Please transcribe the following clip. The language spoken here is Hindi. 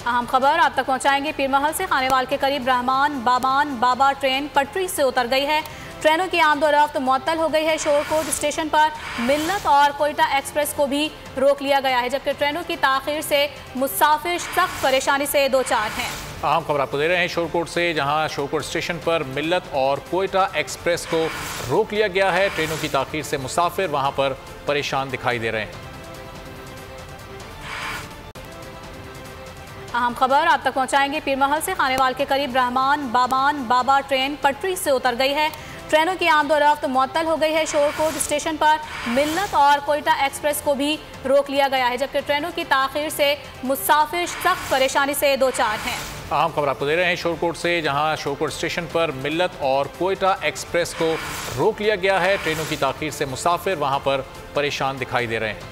अहम खबर आप तक पहुंचाएंगे। पीरमहल से खानेवाल के करीब रहमान बाबान बाबा ट्रेन पटरी से उतर गई है। ट्रेनों की आमदोरफ्त मुअत्तल हो गई है। शोरकोट स्टेशन पर मिल्लत और कोयटा एक्सप्रेस को भी रोक लिया गया है, जबकि ट्रेनों की ताखीर से मुसाफिर सख्त परेशानी से दो चार हैं। अहम खबर आपको दे रहे हैं शोरकोट से, जहां शोरकोट स्टेशन पर मिल्लत और कोयटा एक्सप्रेस को रोक लिया गया है। ट्रेनों की ताखीर से मुसाफिर वहां पर परेशान दिखाई दे रहे हैं। अहम खबर आप तक पहुंचाएंगे। पीरमहल से खानेवाल के करीब रहमान बाबान बाबा ट्रेन पटरी से उतर गई है। ट्रेनों की आमदोरफ्त मुअत्तल हो गई है। शोरकोट स्टेशन पर मिल्लत और कोयटा एक्सप्रेस को भी रोक लिया गया है, जबकि ट्रेनों की ताखीर से मुसाफिर सख्त परेशानी से दो चार हैं। अहम खबर आपको दे रहे हैं शोरकोट से, जहां शोरकोट स्टेशन पर मिल्लत और कोयटा एक्सप्रेस को रोक लिया गया है। ट्रेनों की ताखीर से मुसाफिर वहां पर परेशान दिखाई दे रहे हैं।